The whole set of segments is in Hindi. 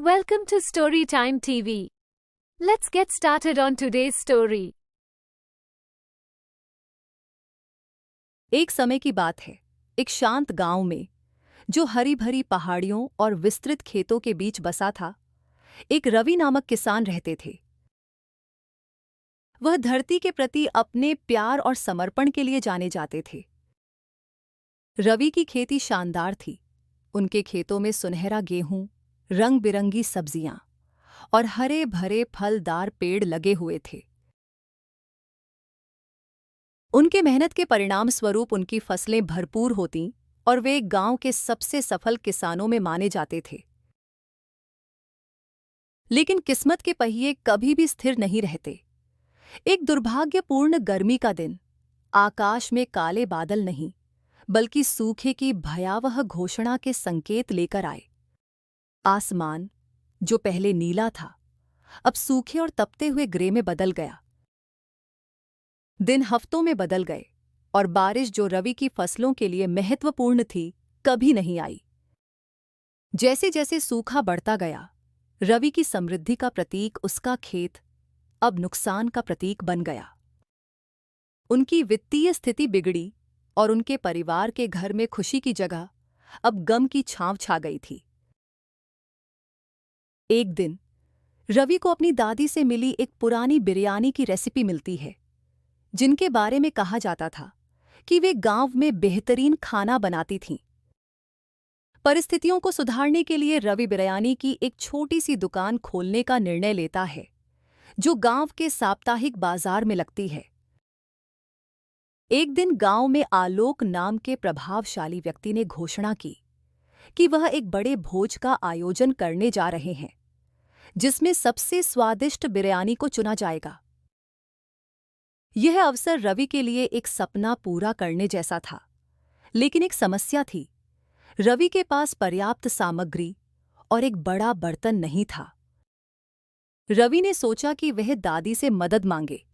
Welcome to Storytime TV. Let's get started on today's story. एक समय की बात है, एक शांत गांव में, जो हरी भरी पहाड़ियों और विस्तृत खेतों के बीच बसा था, एक रवि नामक किसान रहते थे। वह धरती के प्रति अपने प्यार और समर्पण के लिए जाने जाते थे। रवि की खेती शानदार थी। उनके खेतों में सुनहरा गेहूं, रंग बिरंगी सब्जियां और हरे भरे फलदार पेड़ लगे हुए थे। उनके मेहनत के परिणाम स्वरूप उनकी फसलें भरपूर होतीं और वे गांव के सबसे सफल किसानों में माने जाते थे। लेकिन किस्मत के पहिए कभी भी स्थिर नहीं रहते। एक दुर्भाग्यपूर्ण गर्मी का दिन, आकाश में काले बादल नहीं, बल्कि सूखे की भयावह घोषणा के संकेत लेकर आए। आसमान, जो पहले नीला था, अब सूखे और तपते हुए ग्रे में बदल गया। दिन हफ्तों में बदल गए और बारिश, जो रवि की फसलों के लिए महत्वपूर्ण थी, कभी नहीं आई। जैसे जैसे सूखा बढ़ता गया, रवि की समृद्धि का प्रतीक उसका खेत अब नुकसान का प्रतीक बन गया। उनकी वित्तीय स्थिति बिगड़ी और उनके परिवार के घर में खुशी की जगह अब गम की छांव छा गई थी। एक दिन रवि को अपनी दादी से मिली एक पुरानी बिरयानी की रेसिपी मिलती है, जिनके बारे में कहा जाता था कि वे गांव में बेहतरीन खाना बनाती थीं। परिस्थितियों को सुधारने के लिए रवि बिरयानी की एक छोटी सी दुकान खोलने का निर्णय लेता है, जो गांव के साप्ताहिक बाजार में लगती है। एक दिन गांव में आलोक नाम के प्रभावशाली व्यक्ति ने घोषणा की कि वह एक बड़े भोज का आयोजन करने जा रहे हैं, जिसमें सबसे स्वादिष्ट बिरयानी को चुना जाएगा। यह अवसर रवि के लिए एक सपना पूरा करने जैसा था, लेकिन एक समस्या थी। रवि के पास पर्याप्त सामग्री और एक बड़ा बर्तन नहीं था। रवि ने सोचा कि वह दादी से मदद मांगे।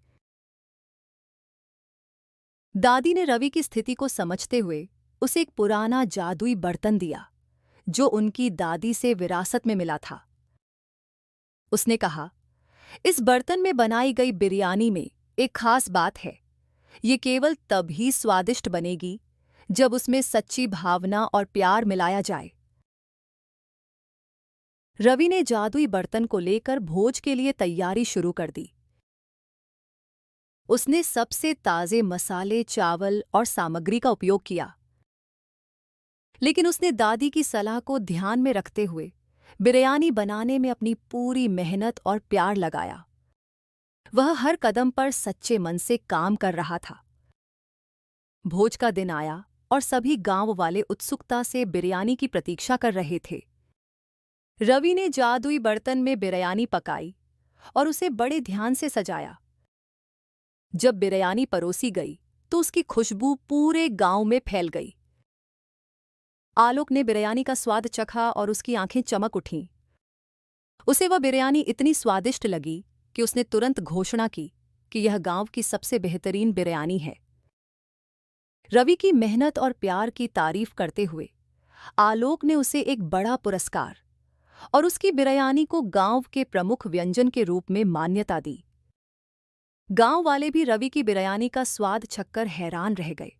दादी ने रवि की स्थिति को समझते हुए उसे एक पुराना जादुई बर्तन दिया, जो उनकी दादी से विरासत में मिला था। उसने कहा, इस बर्तन में बनाई गई बिरयानी में एक खास बात है। ये केवल तभी स्वादिष्ट बनेगी जब उसमें सच्ची भावना और प्यार मिलाया जाए। रवि ने जादुई बर्तन को लेकर भोज के लिए तैयारी शुरू कर दी। उसने सबसे ताजे मसाले, चावल और सामग्री का उपयोग किया। लेकिन उसने दादी की सलाह को ध्यान में रखते हुए बिरयानी बनाने में अपनी पूरी मेहनत और प्यार लगाया। वह हर कदम पर सच्चे मन से काम कर रहा था। भोज का दिन आया और सभी गांव वाले उत्सुकता से बिरयानी की प्रतीक्षा कर रहे थे। रवि ने जादुई बर्तन में बिरयानी पकाई और उसे बड़े ध्यान से सजाया। जब बिरयानी परोसी गई तो उसकी खुशबू पूरे गांव में फैल गई। आलोक ने बिरयानी का स्वाद चखा और उसकी आंखें चमक उठीं। उसे वह बिरयानी इतनी स्वादिष्ट लगी कि उसने तुरंत घोषणा की कि यह गांव की सबसे बेहतरीन बिरयानी है। रवि की मेहनत और प्यार की तारीफ करते हुए आलोक ने उसे एक बड़ा पुरस्कार और उसकी बिरयानी को गांव के प्रमुख व्यंजन के रूप में मान्यता दी। गांव वाले भी रवि की बिरयानी का स्वाद चखकर हैरान रह गए।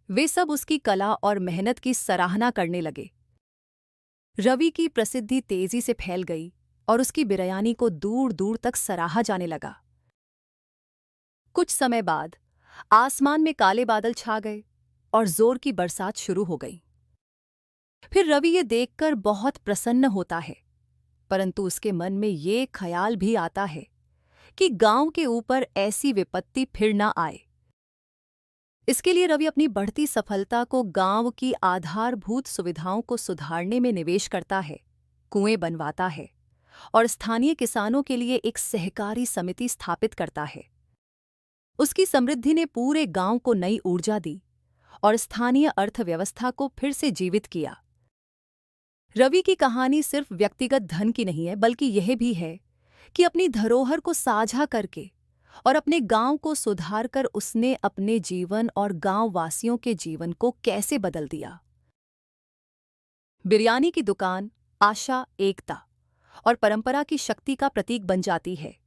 वे सब उसकी कला और मेहनत की सराहना करने लगे। रवि की प्रसिद्धि तेजी से फैल गई और उसकी बिरयानी को दूर दूर तक सराहा जाने लगा। कुछ समय बाद आसमान में काले बादल छा गए और जोर की बरसात शुरू हो गई। फिर रवि ये देखकर बहुत प्रसन्न होता है, परंतु उसके मन में ये ख्याल भी आता है कि गांव के ऊपर ऐसी विपत्ति फिर न आए। इसके लिए रवि अपनी बढ़ती सफलता को गांव की आधारभूत सुविधाओं को सुधारने में निवेश करता है, कुएं बनवाता है और स्थानीय किसानों के लिए एक सहकारी समिति स्थापित करता है। उसकी समृद्धि ने पूरे गांव को नई ऊर्जा दी और स्थानीय अर्थव्यवस्था को फिर से जीवित किया। रवि की कहानी सिर्फ व्यक्तिगत धन की नहीं है, बल्कि यह भी है कि अपनी धरोहर को साझा करके और अपने गांव को सुधारकर उसने अपने जीवन और गांव वासियों के जीवन को कैसे बदल दिया। बिरयानी की दुकान, आशा, एकता और परंपरा की शक्ति का प्रतीक बन जाती है।